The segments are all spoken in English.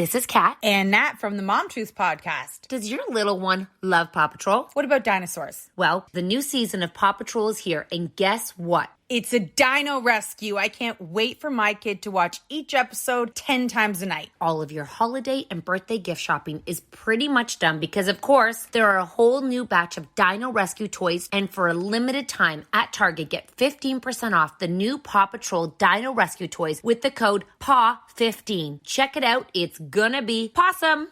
This is Kat. And Nat from the Mom Truth podcast. Does your little one love Paw Patrol? What about dinosaurs? Well, the new season of Paw Patrol is here, and guess what? It's a dino rescue. I can't wait for my kid to watch each episode 10 times a night. All of your holiday and birthday gift shopping is pretty much done because, of course, there are a whole new batch of dino rescue toys, and for a limited time at Target, get 15% off the new Paw Patrol dino rescue toys with the code PAW15. Check it out. It's gonna be pawsome.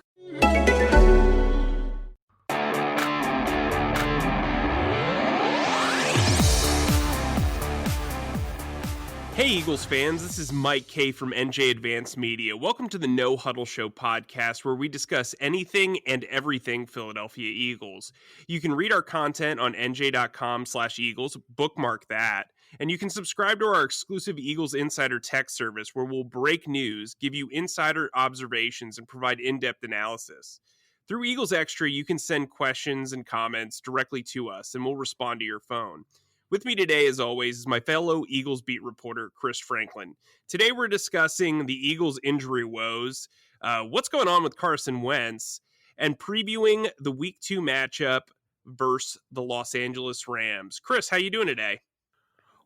Hey Eagles fans, this is Mike Kaye from NJ Advanced Media. Welcome to the No Huddle Show podcast, where we discuss anything and everything Philadelphia Eagles. You can read our content on NJ.com/Eagles, bookmark that, and you can subscribe to our exclusive Eagles Insider text service, where we'll break news, give you insider observations, and provide in-depth analysis. Through Eagles Extra, you can send questions and comments directly to us, and we'll respond to your phone. With me today, as always, is my fellow Eagles beat reporter, Chris Franklin. Today, we're discussing the Eagles' injury woes, what's going on with Carson Wentz, and previewing the Week 2 matchup versus the Los Angeles Rams. Chris, how you doing today?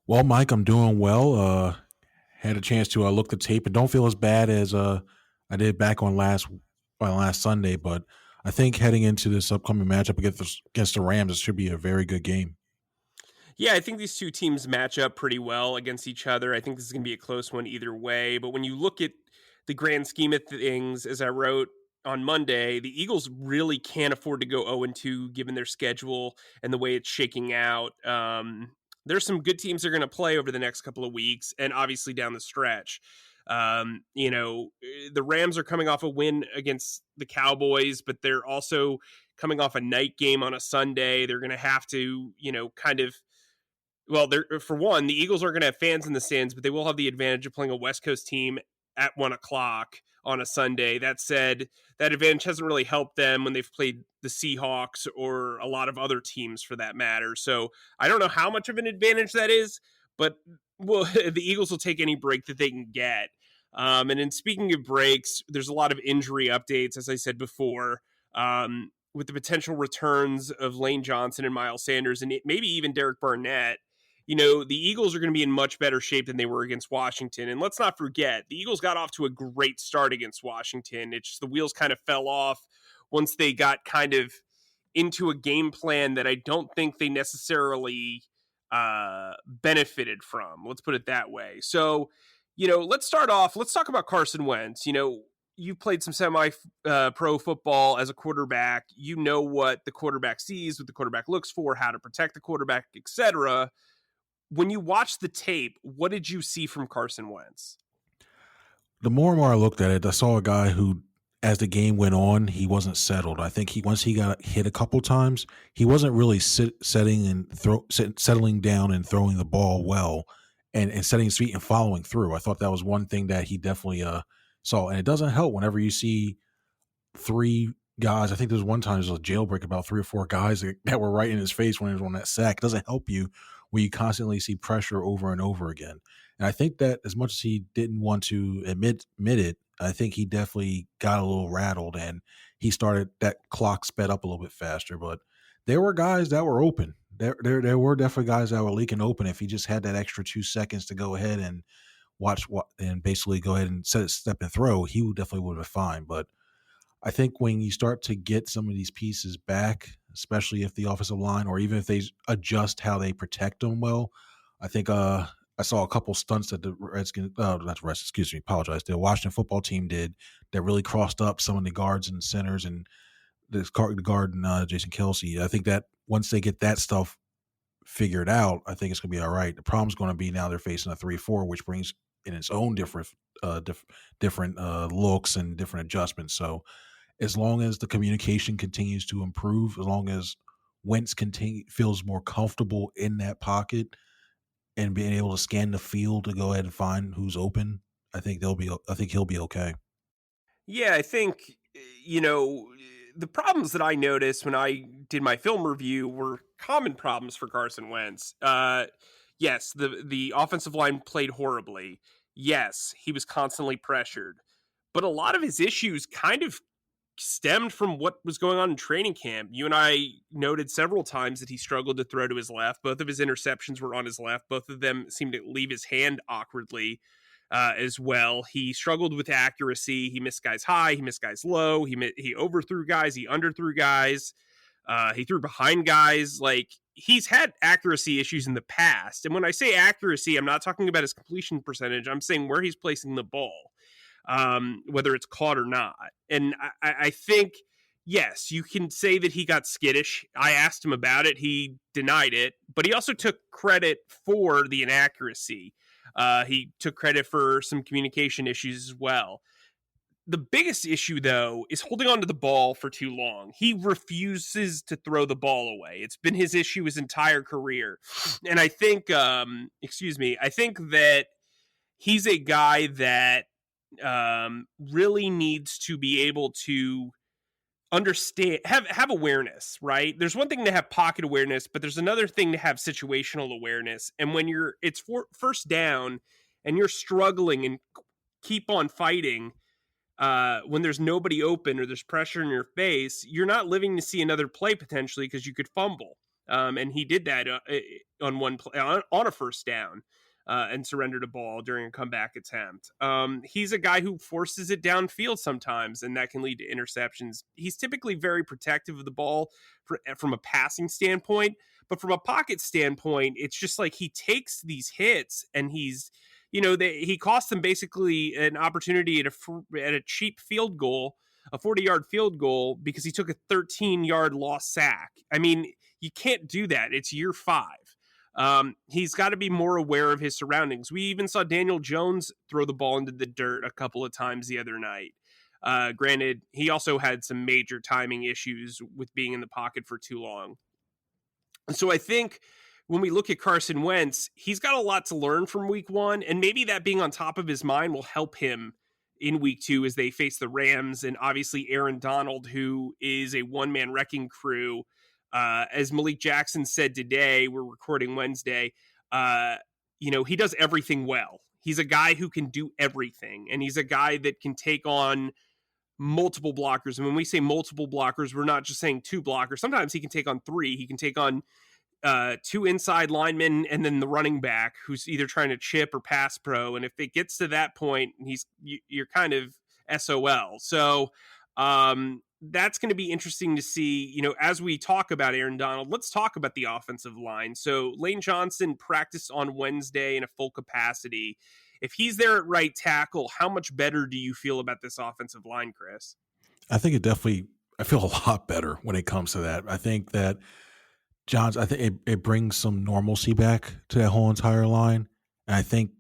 Well, Mike, I'm doing well. Had a chance to look the tape and don't feel as bad as I did back on last Sunday, but I think heading into this upcoming matchup against the Rams, it should be a very good game. Yeah, I think these two teams match up pretty well against each other. I think this is going to be a close one either way. But when you look at the grand scheme of things, as I wrote on Monday, the Eagles really can't afford to go 0-2 given their schedule and the way it's shaking out. There's some good teams they're going to play over the next couple of weeks and obviously down the stretch. The Rams are coming off a win against the Cowboys, but they're also coming off a night game on a Sunday. They're going to have to, for one, the Eagles are going to have fans in the stands, but they will have the advantage of playing a West Coast team at 1:00 on a Sunday. That said, that advantage hasn't really helped them when they've played the Seahawks or a lot of other teams for that matter. So I don't know how much of an advantage that is, but the Eagles will take any break that they can get. And in speaking of breaks, there's a lot of injury updates, as I said before, with the potential returns of Lane Johnson and Miles Sanders and maybe even Derek Barnett. The Eagles are going to be in much better shape than they were against Washington. And let's not forget, the Eagles got off to a great start against Washington. It's just the wheels kind of fell off once they got kind of into a game plan that I don't think they necessarily benefited from. Let's put it that way. So, let's start off. Let's talk about Carson Wentz. You played some semi-pro football as a quarterback. You know what the quarterback sees, what the quarterback looks for, how to protect the quarterback, etc. When you watch the tape, what did you see from Carson Wentz? The more and more I looked at it, I saw a guy who, as the game went on, he wasn't settled. I think once he got hit a couple times, he wasn't really settling down and throwing the ball well and setting his feet and following through. I thought that was one thing that he definitely saw. And it doesn't help whenever you see three guys. I think there's one time there was a jailbreak about 3 or 4 guys that were right in his face when he was on that sack. It doesn't help you when you constantly see pressure over and over again. And I think that as much as he didn't want to admit it, I think he definitely got a little rattled and he started, that clock sped up a little bit faster. But there were guys that were open. There were definitely guys that were leaking open. If he just had that extra 2 seconds to go ahead and watch and basically go ahead and step and throw, he definitely would have been fine. But I think when you start to get some of these pieces back, especially if the offensive line or even if they adjust how they protect them well, I think I saw a couple stunts that the the Washington football team did that really crossed up some of the guards and centers and the guard and Jason Kelce. I think that once they get that stuff figured out, I think it's going to be all right. The problem's going to be now they're facing a 3-4, which brings in its own different looks and different adjustments. So as long as the communication continues to improve, as long as Wentz feels more comfortable in that pocket and being able to scan the field to go ahead and find who's open, I think he'll be okay. Yeah, I think, the problems that I noticed when I did my film review were common problems for Carson Wentz. Yes, the offensive line played horribly. Yes, he was constantly pressured. but a lot of his issues kind of stemmed from what was going on in training camp. You and I noted several times that he struggled to throw to his left. Both of his interceptions were on his left. Both of them seemed to leave his hand awkwardly as well. He struggled with accuracy. He missed guys high. He missed guys low. He overthrew guys. He underthrew guys. He threw behind guys. Like, he's had accuracy issues in the past. And when I say accuracy, I'm not talking about his completion percentage. I'm saying where he's placing the ball, whether it's caught or not. And I think, yes, you can say that he got skittish. I asked him about it. He denied it, but he also took credit for the inaccuracy. He took credit for some communication issues as well. The biggest issue, though, is holding on to the ball for too long. He refuses to throw the ball away. It's been his issue his entire career. And I think, I think that he's a guy that really needs to be able to understand, have awareness, right? There's one thing to have pocket awareness, but there's another thing to have situational awareness. And when it's first down and you're struggling and keep on fighting, when there's nobody open or there's pressure in your face, you're not living to see another play potentially because you could fumble. And he did that on one play on a first down. And surrendered a ball during a comeback attempt. He's a guy who forces it downfield sometimes, and that can lead to interceptions. He's typically very protective of the ball from a passing standpoint, but from a pocket standpoint, it's just like he takes these hits, and he cost them basically an opportunity at a cheap field goal, a 40-yard field goal, because he took a 13-yard lost sack. I mean, you can't do that. It's year 5. He's got to be more aware of his surroundings. We even saw Daniel Jones throw the ball into the dirt a couple of times the other night. Granted, he also had some major timing issues with being in the pocket for too long. So I think when we look at Carson Wentz, he's got a lot to learn from week 1, and maybe that being on top of his mind will help him in week 2 as they face the Rams and obviously Aaron Donald, who is a one-man wrecking crew. As Malik Jackson said today, we're recording Wednesday, he does everything well. He's a guy who can do everything, and he's a guy that can take on multiple blockers. And when we say multiple blockers, we're not just saying 2 blockers. Sometimes he can take on 3. He can take on 2 inside linemen and then the running back who's either trying to chip or pass pro. And if it gets to that point, you're kind of SOL. So, that's going to be interesting to see, as we talk about Aaron Donald. Let's talk about the offensive line. So Lane Johnson practiced on Wednesday in a full capacity. If he's there at right tackle, how much better do you feel about this offensive line, Chris? I think I feel a lot better when it comes to that. I think that it brings some normalcy back to that whole entire line. And I think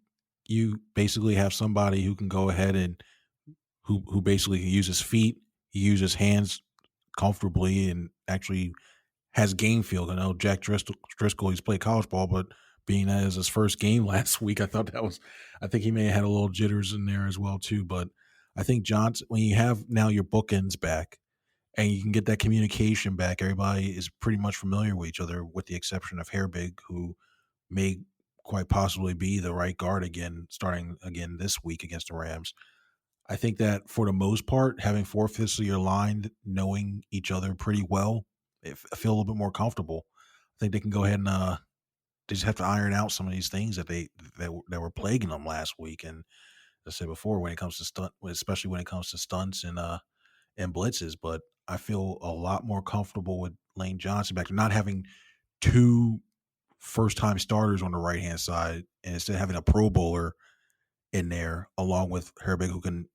you basically have somebody who can go ahead and who basically can use his feet. He uses hands comfortably and actually has game feel. I know Jack Driscoll, he's played college ball, but being that as his first game last week, I think he may have had a little jitters in there as well too. But I think Johnson, when you have now your bookends back and you can get that communication back, everybody is pretty much familiar with each other with the exception of Hairbig, who may quite possibly be the right guard again, starting again this week against the Rams. I think that for the most part, having 4/5 of your line knowing each other pretty well, I feel a little bit more comfortable. I think they can go ahead and they just have to iron out some of these things that were plaguing them last week. And as I said before, when it comes to especially when it comes to stunts and blitzes, but I feel a lot more comfortable with Lane Johnson back to not having 2 first-time starters on the right-hand side and instead having a Pro Bowler in there along with Herbig,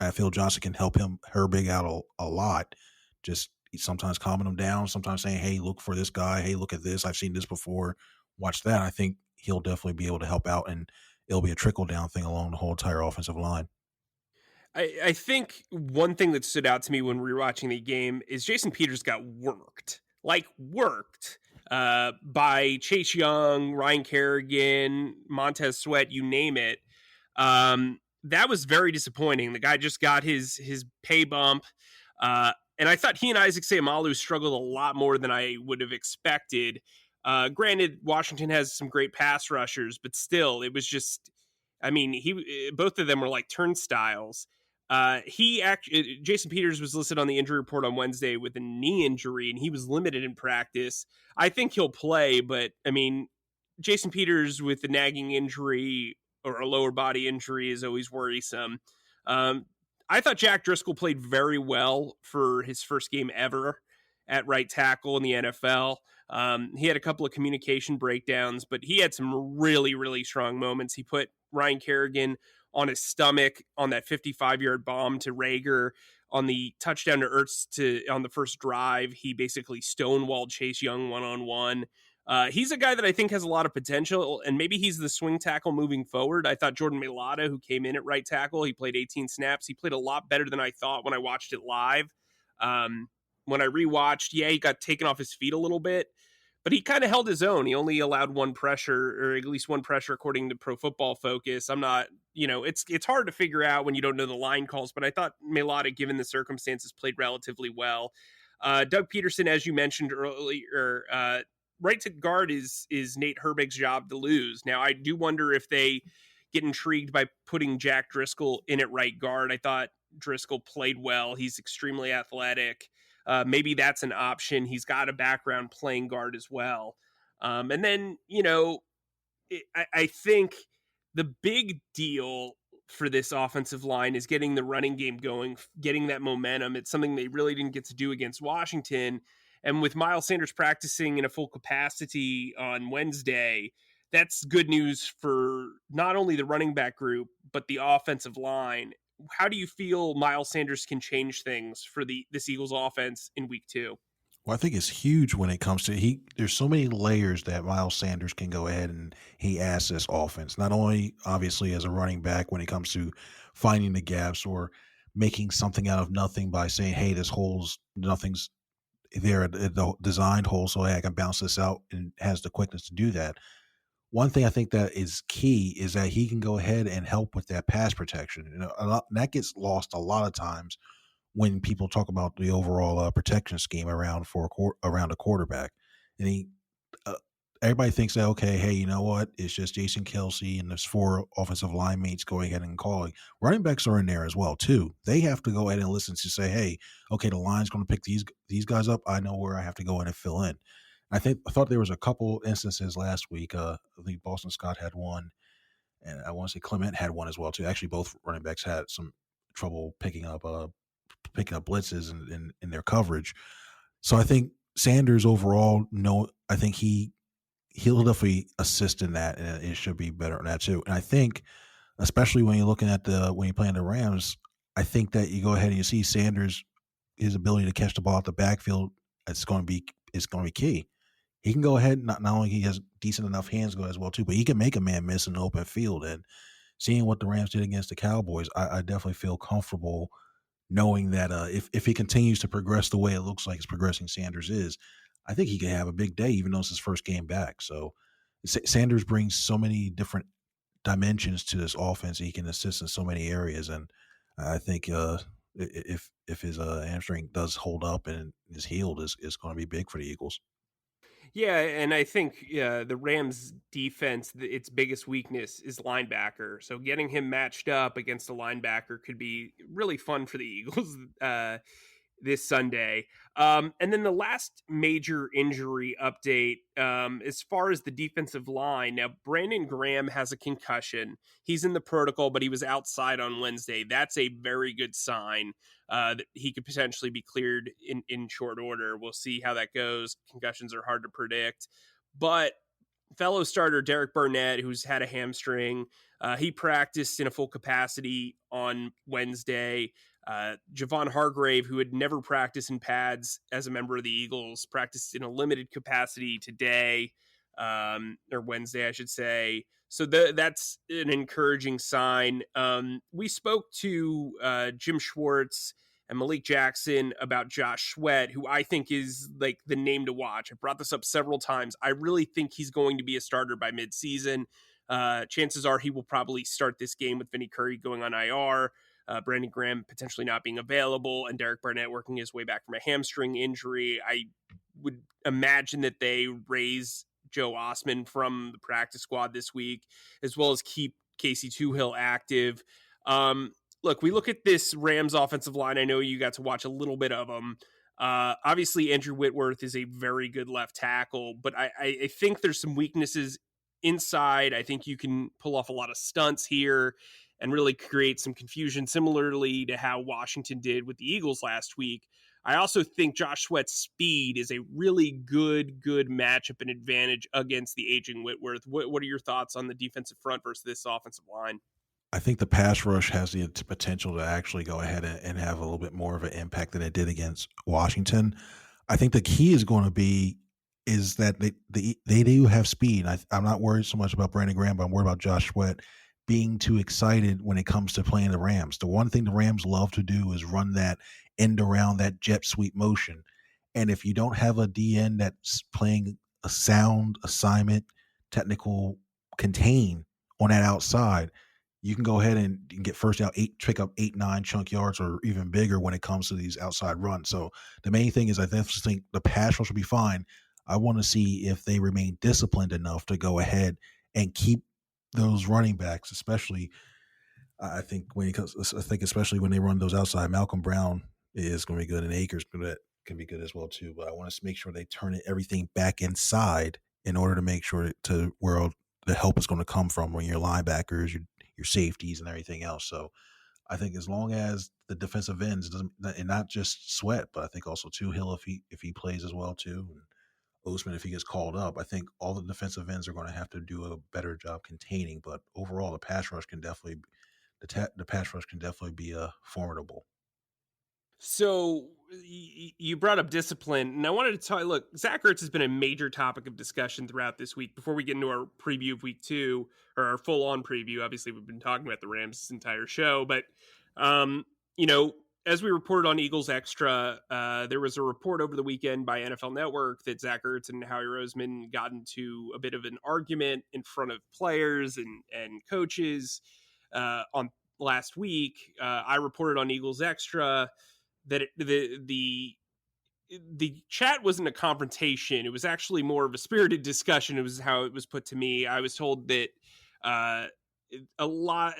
I feel Johnson can help Herbig out a lot. Just sometimes calming him down, sometimes saying, hey, look for this guy. Hey, look at this. I've seen this before. Watch that. I think he'll definitely be able to help out, and it'll be a trickle-down thing along the whole entire offensive line. I think one thing that stood out to me when rewatching the game is Jason Peters got worked by Chase Young, Ryan Kerrigan, Montez Sweat, you name it. That was very disappointing. The guy just got his pay bump. And I thought he and Isaac Seumalo struggled a lot more than I would have expected. Granted, Washington has some great pass rushers, but still, it was just, both of them were like turnstiles. Jason Peters was listed on the injury report on Wednesday with a knee injury, and he was limited in practice. I think he'll play, but I mean, Jason Peters with a nagging injury or a lower body injury is always worrisome. I thought Jack Driscoll played very well for his first game ever at right tackle in the NFL. He had a couple of communication breakdowns, but he had some really, really strong moments. He put Ryan Kerrigan on his stomach on that 55-yard bomb to Rager. On the touchdown to Ertz on the first drive, he basically stonewalled Chase Young one-on-one. He's a guy that I think has a lot of potential, and maybe he's the swing tackle moving forward. I thought Jordan Milada, who came in at right tackle, he played 18 snaps. He played a lot better than I thought when I watched it live. When I rewatched, he got taken off his feet a little bit, but he kind of held his own. He only allowed one pressure, or at least one pressure according to Pro Football Focus. I'm not, it's hard to figure out when you don't know the line calls, but I thought Milada, given the circumstances, played relatively well. Doug Peterson, as you mentioned earlier, right to guard is Nate Herbig's job to lose. Now, I do wonder if they get intrigued by putting Jack Driscoll in at right guard. I thought Driscoll played well. He's extremely athletic. Maybe that's an option. He's got a background playing guard as well. And then, I think the big deal for this offensive line is getting the running game going, getting that momentum. It's something they really didn't get to do against Washington. And with Miles Sanders practicing in a full capacity on Wednesday, that's good news for not only the running back group, but the offensive line. How do you feel Miles Sanders can change things for this Eagles offense in week 2? Well, I think it's huge when it comes to there's so many layers that Miles Sanders can go ahead and he adds this offense. Not only obviously as a running back when it comes to finding the gaps or making something out of nothing by saying, hey, nothing's there at the designed hole, so hey, I can bounce this out, and has the quickness to do that. One thing I think that is key is that he can go ahead and help with that pass protection. That gets lost a lot of times when people talk about the overall protection scheme around a quarterback. And everybody thinks that, okay, hey, you know what? It's just Jason Kelce and there's 4 offensive line mates going ahead and calling. Running backs are in there as well, too. They have to go ahead and listen to say, hey, okay, the line's going to pick these guys up. I know where I have to go in and fill in. I thought there was a couple instances last week. I think Boston Scott had one, and I want to say Clement had one as well, too. Actually, both running backs had some trouble picking up blitzes in their coverage. So I think Sanders overall, I think he'll definitely assist in that, and it should be better in that too. And I think, especially when you're looking at when you're playing the Rams, I think that you go ahead and you see Sanders, his ability to catch the ball at the backfield, it's going to be key. He can go ahead, not only he has decent enough hands go as well too, but he can make a man miss in the open field. And seeing what the Rams did against the Cowboys, I definitely feel comfortable knowing that if he continues to progress the way it looks like it's progressing, Sanders is, I think he can have a big day, even though it's his first game back. So Sanders brings so many different dimensions to this offense. He can assist in so many areas, and I think if his hamstring does hold up and is healed, is going to be big for the Eagles. Yeah, and I think the Rams' defense, its biggest weakness is linebacker. So getting him matched up against a linebacker could be really fun for the Eagles this Sunday. And then the last major injury update, as far as the defensive line, now Brandon Graham has a concussion. He's in the protocol, but he was outside on Wednesday. That's a very good sign that he could potentially be cleared in short order. We'll see how that goes. Concussions are hard to predict. But fellow starter Derek Barnett, who's had a hamstring, he practiced in a full capacity on Wednesday. Javon Hargrave, who had never practiced in pads as a member of the Eagles, practiced in a limited capacity today, or Wednesday, I should say. So that's an encouraging sign. We spoke to Jim Schwartz and Malik Jackson about Josh Sweat, who I think is like the name to watch. I brought this up several times. I really think he's going to be a starter by midseason. Chances are he will probably start this game with Vinny Curry going on IR. Brandon Graham potentially not being available, and Derek Barnett working his way back from a hamstring injury. I would imagine that they raise Joe Osman from the practice squad this week, as well as keep Casey Toohill active. look, we look at this Rams offensive line. I know you got to watch a little bit of them. Obviously, Andrew Whitworth is a very good left tackle, but I think there's some weaknesses inside. I think you can pull off a lot of stunts here and really create some confusion, similarly to how Washington did with the Eagles last week. I also think Josh Sweat's speed is a really good matchup and advantage against the aging Whitworth. What are your thoughts on the defensive front versus this offensive line? I think the pass rush has the potential to actually go ahead and have a little bit more of an impact than it did against Washington. I think the key is going to be is that they do have speed. I'm not worried so much about Brandon Graham, but I'm worried about Josh Sweat being too excited when it comes to playing the Rams. The one thing the Rams love to do is run that end around, that jet sweep motion. And if you don't have a DN that's playing a sound assignment, technical contain on that outside, you can go ahead and get first out, pick up 8-9 chunk yards or even bigger when it comes to these outside runs. So the main thing is I definitely think the pass rush will be fine. I want to see if they remain disciplined enough to go ahead and keep those running backs, especially I think especially when they run those outside. Malcolm Brown is going to be good, and Akers can be good as well too. But I want to make sure they turn everything back inside in order to make sure to where the help is going to come from when your linebackers, your safeties, and everything else. So I think as long as the defensive ends and not just Sweat, but I think also too Hill if he plays as well too, and Osman if he gets called up, I think all the defensive ends are going to have to do a better job containing. But overall, the pass rush can definitely be formidable. So you brought up discipline, and I wanted to talk. Look, Zach Ertz has been a major topic of discussion throughout this week. Before we get into our preview of week 2, or our full-on preview, obviously we've been talking about the Rams this entire show, but as we reported on Eagles Extra, there was a report over the weekend by NFL Network that Zach Ertz and Howie Roseman got into a bit of an argument in front of players and coaches on last week. I reported on Eagles Extra that the chat wasn't a confrontation. It was actually more of a spirited discussion. It was how it was put to me. I was told that a lot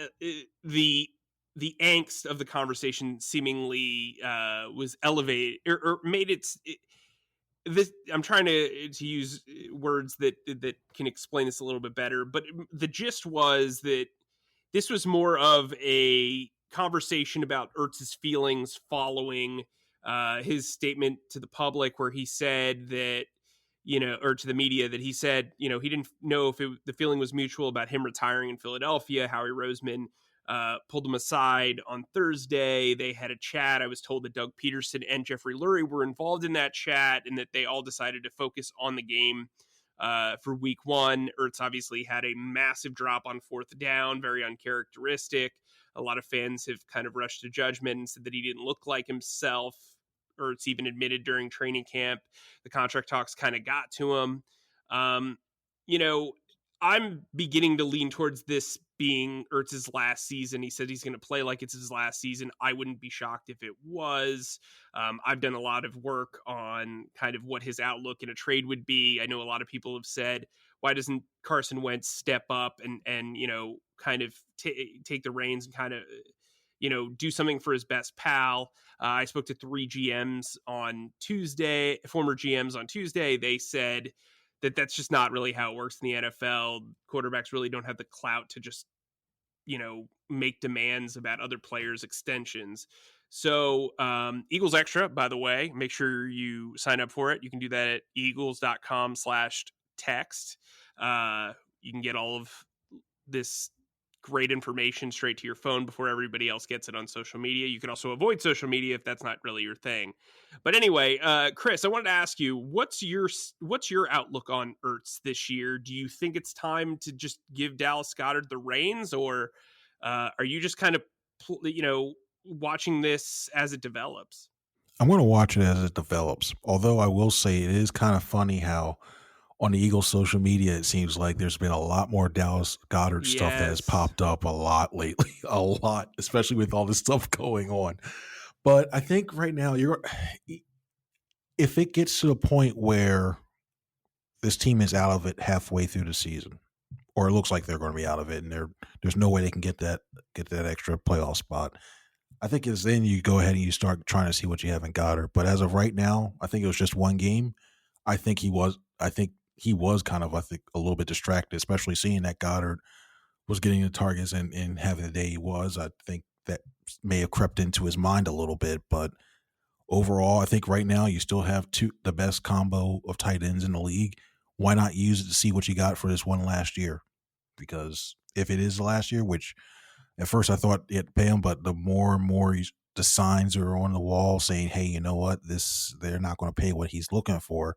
the angst of the conversation seemingly was elevated or made this. I'm trying to use words that can explain this a little bit better, but the gist was that this was more of a conversation about Ertz's feelings following his statement to the public, where he said that, or to the media, that he said, he didn't know if the feeling was mutual about him retiring in Philadelphia. Howie Roseman pulled him aside on Thursday. They had a chat. I was told that Doug Peterson and Jeffrey Lurie were involved in that chat, and that they all decided to focus on the game for week 1. Ertz obviously had a massive drop on 4th down, very uncharacteristic. A lot of fans have kind of rushed to judgment and said that he didn't look like himself. Ertz even admitted during training camp the contract talks kind of got to him. I'm beginning to lean towards this being Ertz's last season. He said he's going to play like it's his last season. I wouldn't be shocked if it was. I've done a lot of work on kind of what his outlook in a trade would be. I know a lot of people have said, why doesn't Carson Wentz step up and kind of take the reins and kind of, do something for his best pal? I spoke to 3 GMs on Tuesday, former GMs on Tuesday. They said that that's just not really how it works in the NFL. Quarterbacks really don't have the clout to just, make demands about other players' extensions. So Eagles Extra, by the way, make sure you sign up for it. You can do that at eagles.com/text. You can get all of this great information straight to your phone before everybody else gets it on social media. You can also avoid social media if that's not really your thing. But anyway, Chris, I wanted to ask you, what's your outlook on Ertz this year? Do you think it's time to just give Dallas Goedert the reins, or are you just kind of, watching this as it develops? I'm going to watch it as it develops. Although I will say it is kind of funny how on the Eagles social media, it seems like there's been a lot more Dallas Goedert stuff that has popped up a lot lately, a lot, especially with all this stuff going on. But I think right now, if it gets to the point where this team is out of it halfway through the season, or it looks like they're going to be out of it, and there's no way they can get that extra playoff spot. I think it's then you go ahead and you start trying to see what you have in Goddard. But as of right now, I think it was just one game. I think he was kind of, a little bit distracted, especially seeing that Goddard was getting the targets and having the day he was. I think that may have crept into his mind a little bit, but overall, I think right now you still have the best combo of tight ends in the league. Why not use it to see what you got for this one last year? Because if it is the last year, which at first I thought it'd pay him, but the more and more the signs are on the wall saying, hey, you know what, they're not going to pay what he's looking for.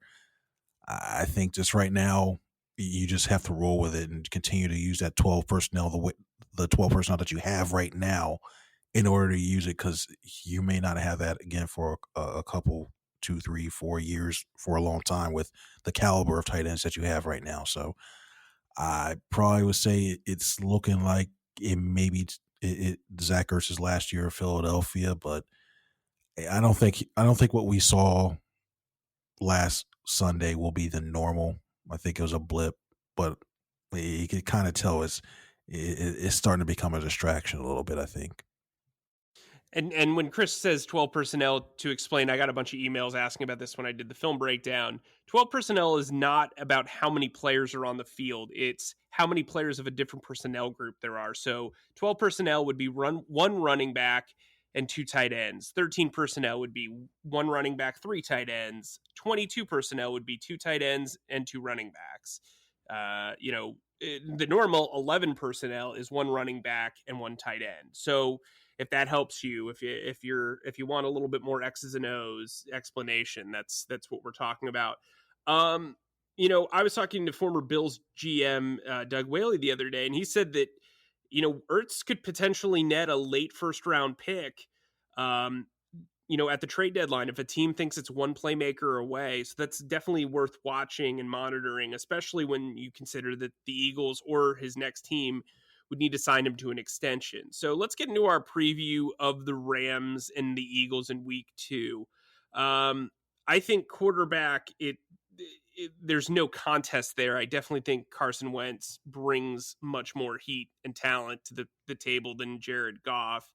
I think just right now you just have to roll with it and continue to use that 12 personnel, the 12 personnel that you have right now, in order to use it, because you may not have that again for a couple, 2, 3, 4 years, for a long time with the caliber of tight ends that you have right now. So I probably would say it's looking like it maybe Zach Ertz's last year of Philadelphia, but I don't think what we saw last Sunday will be the normal. I think it was a blip, but you can kind of tell it's starting to become a distraction a little bit, I think. And when Chris says 12 personnel, to explain, I got a bunch of emails asking about this when I did the film breakdown. 12 personnel is not about how many players are on the field. It's how many players of a different personnel group there are. So 12 personnel would be one running back and 2 tight ends. 13 personnel would be 1 running back, 3 tight ends. 22 personnel would be 2 tight ends and 2 running backs. The normal 11 personnel is 1 running back and 1 tight end. So if that helps you, if you want a little bit more X's and O's explanation, that's what we're talking about. I was talking to former Bills GM Doug Whaley the other day, and he said that Ertz could potentially net a late first round pick, at the trade deadline if a team thinks it's one playmaker away. So that's definitely worth watching and monitoring, especially when you consider that the Eagles or his next team would need to sign him to an extension. So let's get into our preview of the Rams and the Eagles in week 2. I think quarterback, there's no contest there. I definitely think Carson Wentz brings much more heat and talent to the table than Jared Goff.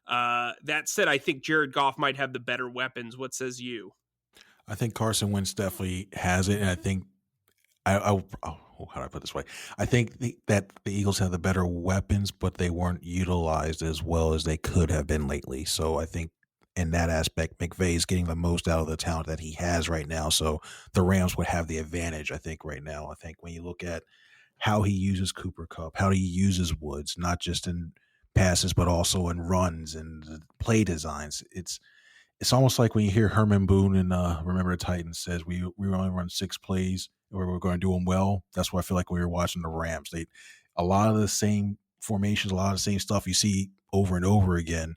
That said, I think Jared Goff might have the better weapons. What says you? I think Carson Wentz definitely has it, and I think how do I put it this way? I think that the Eagles have the better weapons, but they weren't utilized as well as they could have been lately. So I think in that aspect, McVay is getting the most out of the talent that he has right now. So the Rams would have the advantage, I think, right now. I think when you look at how he uses Cooper Kupp, how he uses Woods, not just in passes, but also in runs and play designs, it's almost like when you hear Herman Boone in Remember the Titans says we only run 6 plays where we're going to do them well. That's what I feel like when we were watching the Rams. A lot of the same formations, a lot of the same stuff you see over and over again,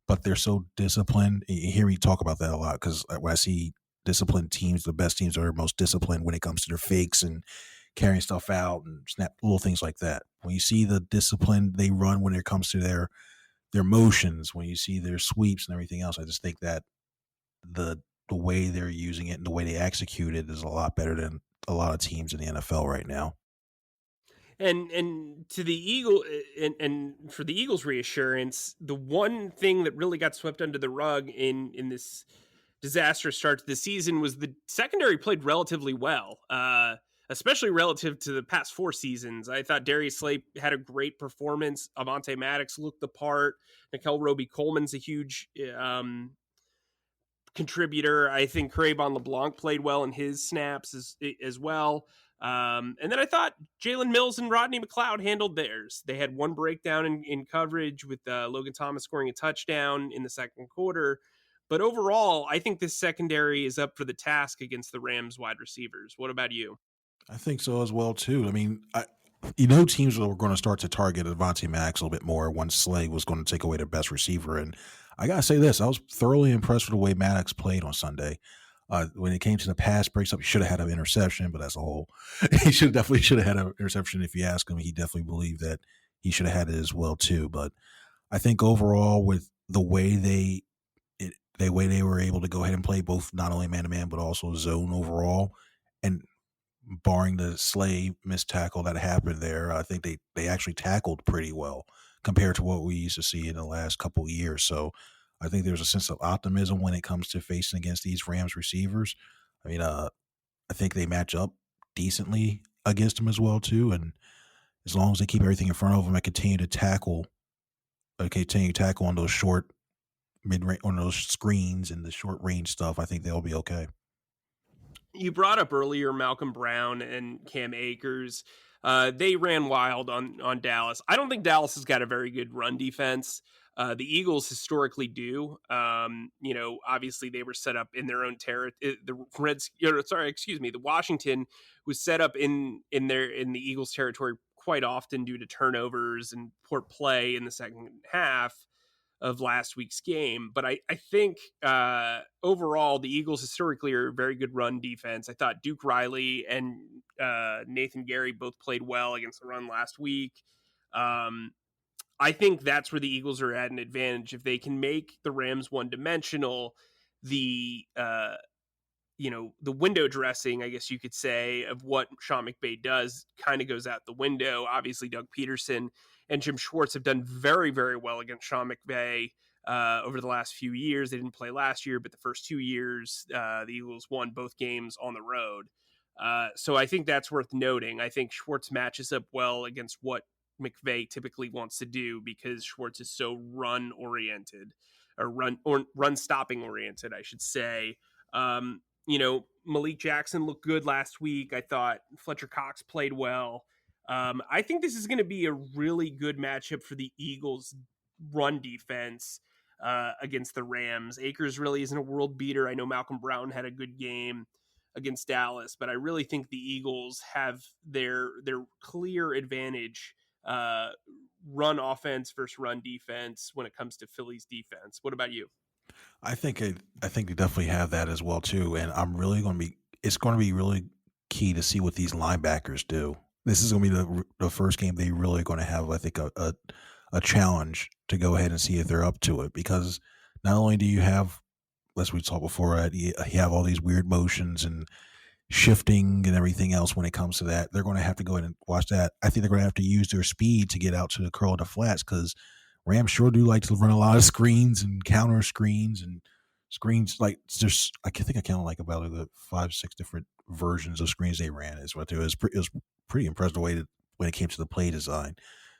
but they're so disciplined. And you hear me talk about that a lot because when I see disciplined teams, the best teams are most disciplined when it comes to their fakes and carrying stuff out and snap, little things like that. When you see the discipline they run when it comes to their motions, when you see their sweeps and everything else, I just think that the way they're using it and the way they execute it is a lot better than a lot of teams in the NFL right now. And to the Eagle and for the Eagles' reassurance, the one thing that really got swept under the rug in this disastrous start to the season was the secondary played relatively well, especially relative to the past 4 seasons. I thought Darius Slay had a great performance. Avonte Maddox looked the part. Nickel Roby-Coleman's a huge contributor. I think Cravon LeBlanc played well in his snaps as well. And then I thought Jalen Mills and Rodney McLeod handled theirs. They had one breakdown in coverage with Logan Thomas scoring a touchdown in the second quarter. But overall, I think this secondary is up for the task against the Rams wide receivers. What about you? I think so as well, too. I mean, teams were going to start to target Avonte Maddox a little bit more once Slay was going to take away their best receiver. And I got to say this, I was thoroughly impressed with the way Maddox played on Sunday. When it came to the pass breaks up, he should have had an interception, but that's a whole. He definitely should have had an interception. If you ask him, he definitely believed that he should have had it as well too. But I think overall, with the way they were able to go ahead and play both not only man to man but also zone overall, and barring the Slay missed tackle that happened there. I think they actually tackled pretty well compared to what we used to see in the last couple of years. So I think there's a sense of optimism when it comes to facing against these Rams receivers. I mean, I think they match up decently against them as well too, and as long as they keep everything in front of them and continue to tackle on those short mid-range, on those screens and the short range stuff, I think they'll be okay. You brought up earlier Malcolm Brown and Cam Akers. They ran wild on Dallas. I don't think Dallas has got a very good run defense. The Eagles historically do. Obviously they were set up in their own territory. The Washington was set up in the Eagles territory quite often due to turnovers and poor play in the second half of last week's game. But I think overall, the Eagles historically are a very good run defense. I thought Duke Riley and Nathan Gary both played well against the run last week. I think that's where the Eagles are at an advantage. If they can make the Rams one-dimensional, the window dressing, I guess you could say, of what Sean McVay does kind of goes out the window. Obviously, Doug Peterson and Jim Schwartz have done very, very well against Sean McVay over the last few years. They didn't play last year, but the first 2 years, the Eagles won both games on the road. So I think that's worth noting. I think Schwartz matches up well against what McVay typically wants to do because Schwartz is so run-oriented, or run-stopping oriented, I should say. Malik Jackson looked good last week. I thought Fletcher Cox played well. I think this is going to be a really good matchup for the Eagles' run defense against the Rams. Akers really isn't a world beater. I know Malcolm Brown had a good game against Dallas, but I really think the Eagles have their clear advantage run offense versus run defense when it comes to Philly's defense. What about you? I think they definitely have that as well too, and it's going to be really key to see what these linebackers do. This is going to be the first game they really going to have, I think, a challenge to go ahead and see if they're up to it, because not only do you have, as we talked before, you have all these weird motions and shifting and everything else when it comes to that. They're going to have to go ahead and watch that. I think they're going to have to use their speed to get out to the curl of the flats, because Rams sure do like to run a lot of screens and counter screens and screens. Like, there's, I think I counted like about 5-6 different versions of screens they ran. Is what it was. It was pretty impressive the way when it came to the play design.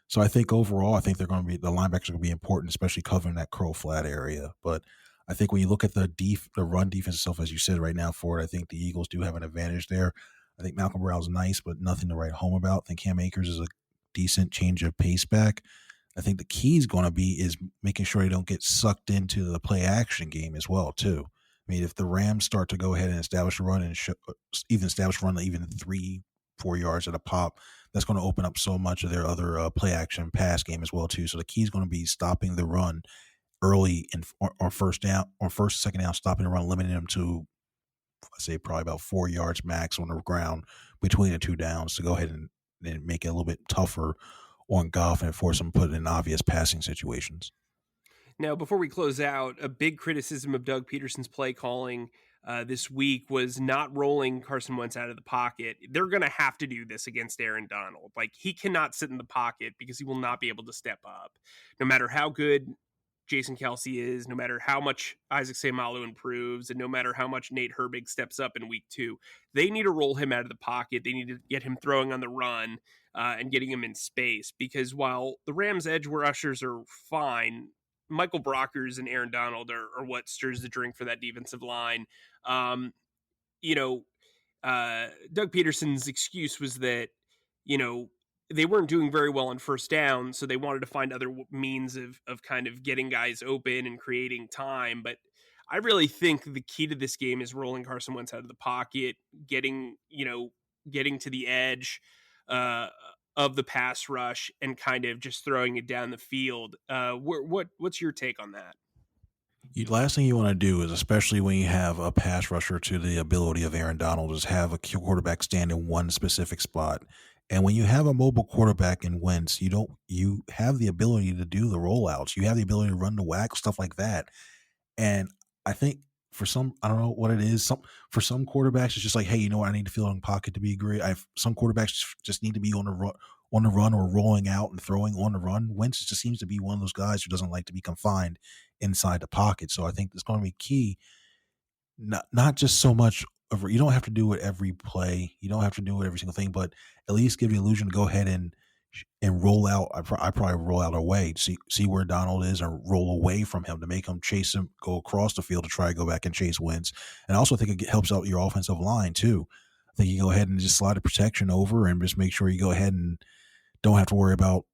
So I think overall, I think the linebackers are going to be important, especially covering that curl flat area. But I think when you look at the run defense itself, as you said right now, Ford, I think the Eagles do have an advantage there. I think Malcolm Brown's nice, but nothing to write home about. I think Cam Akers is a decent change of pace back. I think the key is going to be making sure they don't get sucked into the play action game as well too. I mean, if the Rams start to go ahead and establish a run and even 3-4 yards at a pop, that's going to open up so much of their other play action pass game as well too. So the key is going to be stopping the run early or first down or second down, stopping the run, limiting them to, I say, probably about 4 yards max on the ground between the two downs to go ahead and make it a little bit tougher on Goff and force him to put in obvious passing situations. Now, before we close out, a big criticism of Doug Peterson's play calling this week was not rolling Carson Wentz out of the pocket. They're going to have to do this against Aaron Donald. Like, he cannot sit in the pocket because he will not be able to step up. No matter how good Jason Kelce is, no matter how much Isaac Seumalo improves, and no matter how much Nate Herbig steps up in week 2, they need to roll him out of the pocket. They need to get him throwing on the run and getting him in space, because while the Rams' edge rushers are fine, Michael Brockers and Aaron Donald are what stirs the drink for that defensive line. Doug Peterson's excuse was that, they weren't doing very well on first down, so they wanted to find other means of kind of getting guys open and creating time. But I really think the key to this game is rolling Carson Wentz out of the pocket, getting to the edge of the pass rush and kind of just throwing it down the field. What's your take on that? Last thing you want to do is, especially when you have a pass rusher to the ability of Aaron Donald, is have a quarterback stand in one specific spot. And when you have a mobile quarterback in Wentz, you have the ability to do the rollouts. You have the ability to run the whack, stuff like that. And I think for some, I don't know what it is. For some quarterbacks, it's just like, hey, you know what? I need to feel in pocket to be great. Some quarterbacks just need to be on the run or rolling out and throwing on the run. Wentz just seems to be one of those guys who doesn't like to be confined inside the pocket. So I think it's going to be key. Not just so much over. You don't have to do it every play. You don't have to do it every single thing, but at least give the illusion to go ahead and roll out. I probably roll out away, see where Donald is, and roll away from him to make him chase him, go across the field to try to go back and chase Wentz. And I also think it helps out your offensive line too. I think you go ahead and just slide the protection over and just make sure you go ahead and don't have to worry about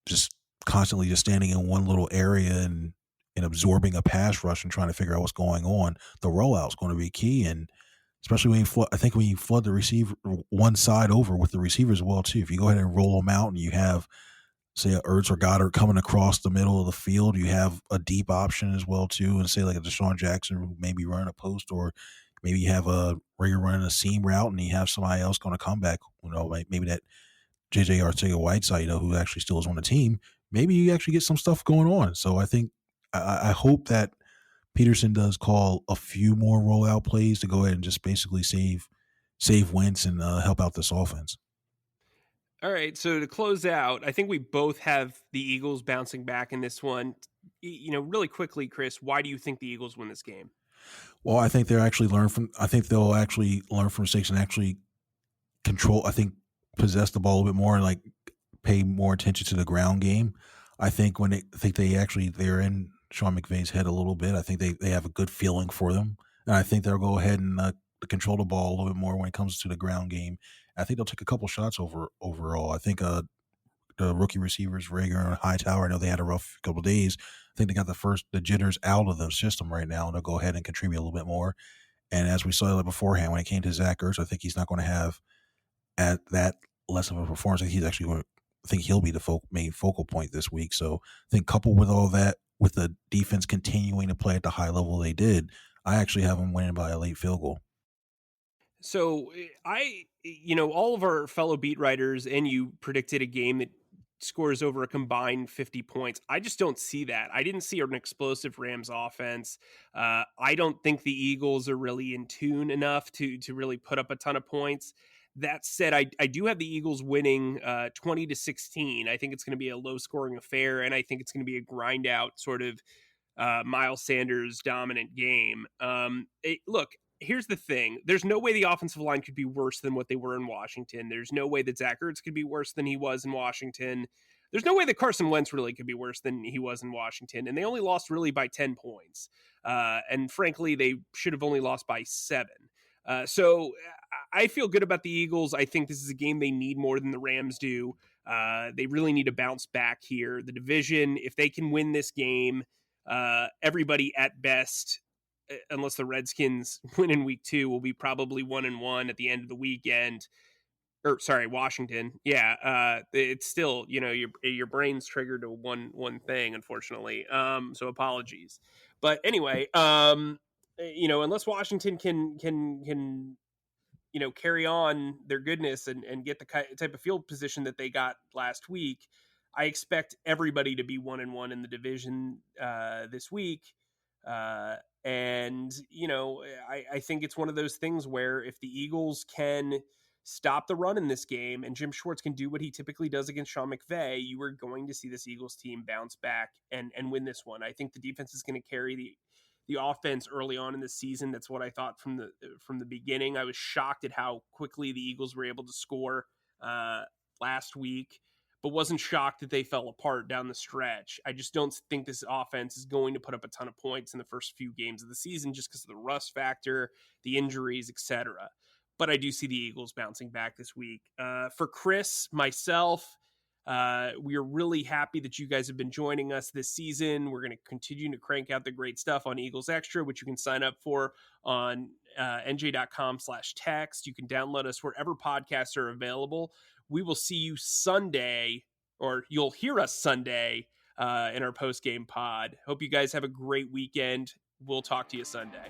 just constantly just standing in one little area and absorbing a pass rush and trying to figure out what's going on. The rollout is going to be key, and especially when you flood the receiver one side over with the receivers as well too. If you go ahead and roll them out and you have, say, a Ertz or Goddard coming across the middle of the field, you have a deep option as well too, and say like a Deshaun Jackson who may be running a post, or maybe you have a Rigger running a seam route and you have somebody else going to come back. Like maybe that JJ Arcega-Whiteside, who actually still is on the team. Maybe you actually get some stuff going on. So I think I hope that Peterson does call a few more rollout plays to go ahead and just basically save Wentz and help out this offense. All right, so to close out, I think we both have the Eagles bouncing back in this one. Really quickly, Chris, why do you think the Eagles win this game? Well, I think they'll actually learn from mistakes and actually control. I think possess the ball a bit more and like pay more attention to the ground game. I think they're in Sean McVay's head a little bit. I think they have a good feeling for them, and I think they'll go ahead and control the ball a little bit more when it comes to the ground game. I think they'll take a couple shots overall. I think the rookie receivers, Rager and Hightower, I know they had a rough couple of days. I think they got the jitters out of the system right now, and they'll go ahead and contribute a little bit more. And as we saw beforehand, when it came to Zach Ertz, I think he's not going to have at that less of a performance. I think he's actually going to. I think he'll be the main focal point this week. So I think coupled with all that, with the defense continuing to play at the high level they did, I actually have them winning by a late field goal. So all of our fellow beat writers and you predicted a game that scores over a combined 50 points. I just don't see that. I didn't see an explosive Rams offense. I don't think the Eagles are really in tune enough to really put up a ton of points. That said, I do have the Eagles winning 20-16. I think it's going to be a low-scoring affair, and I think it's going to be a grind-out sort of Miles Sanders dominant game. Look, here's the thing. There's no way the offensive line could be worse than what they were in Washington. There's no way that Zach Ertz could be worse than he was in Washington. There's no way that Carson Wentz really could be worse than he was in Washington, and they only lost really by 10 points. And frankly, they should have only lost by 7. So I feel good about the Eagles. I think this is a game they need more than the Rams do. They really need to bounce back here. The division, if they can win this game, everybody at best, unless the Redskins win in week 2, will be probably 1-1 at the end of the weekend. Or sorry, Washington. Yeah, it's still, your brain's triggered to one thing, unfortunately. So apologies. But anyway, unless Washington can carry on their goodness and get the type of field position that they got last week, I expect everybody to be 1-1 in the division this week. I think it's one of those things where if the Eagles can stop the run in this game and Jim Schwartz can do what he typically does against Sean McVay, you are going to see this Eagles team bounce back and win this one. I think the defense is going to carry the offense early on in the season. That's what I thought from the beginning. I was shocked at how quickly the Eagles were able to score last week, but wasn't shocked that they fell apart down the stretch. I just don't think this offense is going to put up a ton of points in the first few games of the season just because of the rust factor, the injuries, etc. But I do see the Eagles bouncing back this week. For Chris, myself, we are really happy that you guys have been joining us this season. We're going to continue to crank out the great stuff on Eagles Extra, which you can sign up for on NJ.com/text. You can download us wherever podcasts are available. We will see you Sunday, or you'll hear us Sunday in our post-game pod. Hope you guys have a great weekend. We'll talk to you Sunday.